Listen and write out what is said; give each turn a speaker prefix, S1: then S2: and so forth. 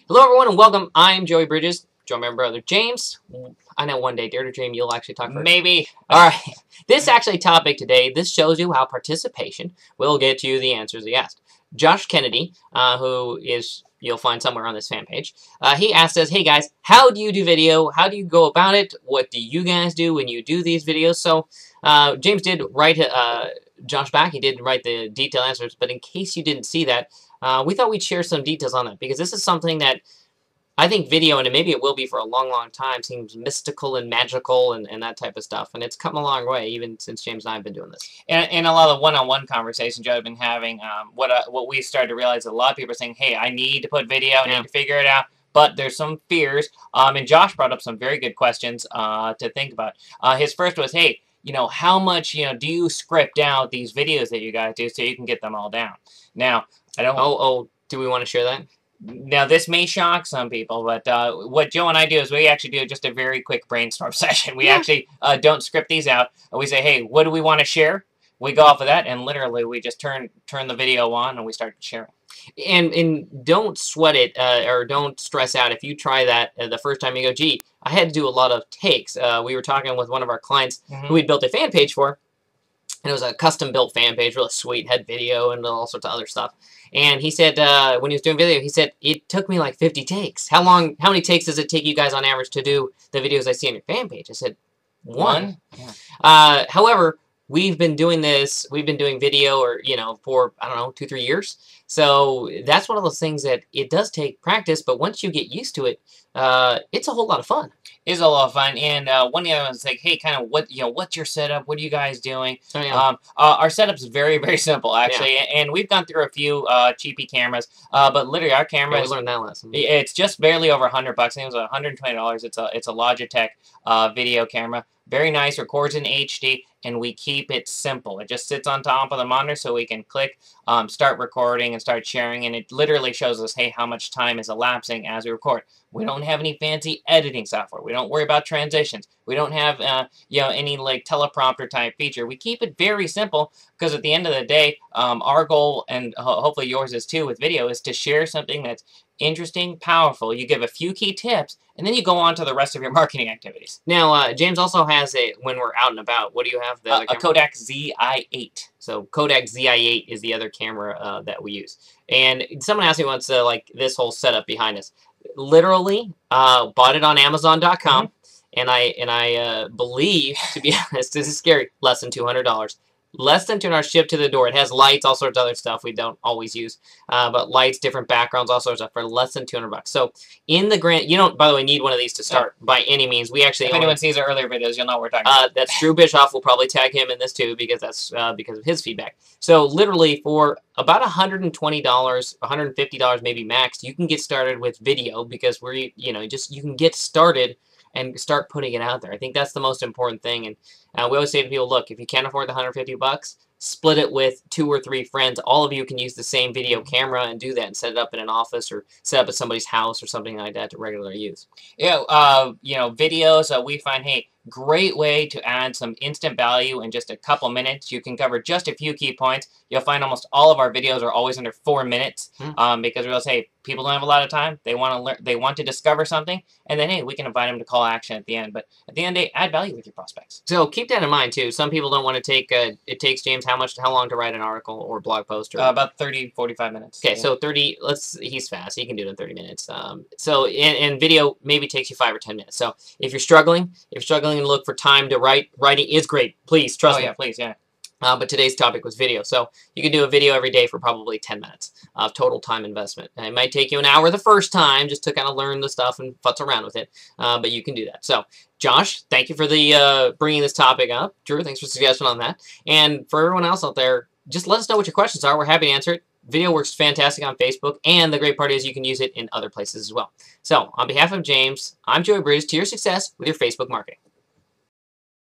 S1: Hello, everyone, and welcome. I'm Joey Bridges. Join my brother James. I know one day, Dare to Dream, you'll actually talk first.
S2: Maybe.
S1: All right. This actually topic today, this shows you how participation will get you the answers he asked. Josh Kennedy, who is, you'll find somewhere on this fan page, he asked us, hey guys, how do you do video? How do you go about it? What do you guys do when you do these videos? So James did write Josh back. He did write the detailed answers, but in case you didn't see that, we thought we'd share some details on that because this is something that I think video, and maybe it will be for a long, long time, seems mystical and magical and that type of stuff. And it's come a long way, even since James and I have been doing this.
S2: And a lot of one-on-one conversations Joe have been having, what we started to realize, a lot of people are saying, hey, I need to put video, I need to figure it out. But there's some fears. And Josh brought up some very good questions to think about. His first was, hey, how much, do you script out these videos that you guys do so you can get them all down? Now, I don't...
S1: do we want to share that?
S2: Now, this may shock some people, but what Joe and I do is we actually do just a very quick brainstorm session. We actually don't script these out. We say, hey, what do we want to share? We go off of that, and literally we just turn the video on, and we start sharing.
S1: And don't sweat it or don't stress out if you try that the first time you go, gee, I had to do a lot of takes. We were talking with one of our clients who we'd built a fan page for, and it was a custom-built fan page, really sweet, had video and all sorts of other stuff. And he said, when he was doing video, he said, it took me like 50 takes. How many takes does it take you guys on average to do the videos I see on your fan page? I said, one. Yeah. However, we've been doing this, we've been doing video for, I don't know, 2-3 years. So that's one of those things that it does take practice, but once you get used to it, it's a whole lot of fun.
S2: It is a lot of fun, and one of the other ones is like, hey, kind of what's your setup? What are you guys doing?
S1: Oh, yeah.
S2: Our setup's very, very simple, actually, and we've gone through a few cheapy cameras, but literally our camera
S1: we learned that lesson.
S2: It's just barely over $100. I think it was $120. It's a Logitech video camera. Very nice, records in HD, and we keep it simple. It just sits on top of the monitor so we can click, start recording, and start sharing, and it literally shows us, hey, how much time is elapsing as we record. We don't have any fancy editing software. We don't worry about transitions. We don't have any like teleprompter type feature. We keep it very simple because at the end of the day, our goal, and hopefully yours is too with video, is to share something that's interesting, powerful. You give a few key tips, and then you go on to the rest of your marketing activities.
S1: Now, James also has when we're out and about, what do you have?
S2: A Kodak ZI-8.
S1: So Kodak ZI-8 is the other camera that we use. And someone asked me once, like this whole setup behind us. Literally, bought it on Amazon.com, and I believe, to be honest, this is scary, less than $200. Less than $200 shipped to the door. It has lights, all sorts of other stuff we don't always use, but lights, different backgrounds, all sorts of stuff for less than $200. So in the grand, you don't, by the way, need one of these to start by any means. We actually,
S2: if anyone sees our earlier videos, you'll know what we're talking about.
S1: That's Drew Bischoff. We'll probably tag him in this too because that's because of his feedback. So literally for about $120, $150 maybe max, you can get started with video because you can get started and start putting it out there. I think that's the most important thing. And we always say to people, look, if you can't afford the $150, split it with 2 or 3 friends. All of you can use the same video camera and do that and set it up in an office or set up at somebody's house or something like that to regularly use.
S2: Yeah, videos, we find, hey, great way to add some instant value in just a couple minutes. You can cover just a few key points. You'll find almost all of our videos are always under 4 minutes because we'll say people don't have a lot of time. They want to learn. They want to discover something, and then hey, we can invite them to call action at the end. But at the end of the day, add value with your prospects.
S1: So keep that in mind too. Some people don't want to take. It takes James how long to write an article or blog post? Or
S2: about 30-45 minutes.
S1: Okay, so 30. He's fast. He can do it in 30 minutes. So and video maybe takes you 5 or 10 minutes. So if you're struggling to look for time to write, writing is great. Please trust me.
S2: Yeah, please, yeah.
S1: But today's topic was video. So you can do a video every day for probably 10 minutes of total time investment. And it might take you an hour the first time just to kind of learn the stuff and futz around with it. But you can do that. So Josh, thank you for the bringing this topic up. Drew, thanks for the suggestion on that. And for everyone else out there, just let us know what your questions are. We're happy to answer it. Video works fantastic on Facebook, and the great part is you can use it in other places as well. So on behalf of James, I'm Joey Bridges. To your success with your Facebook marketing.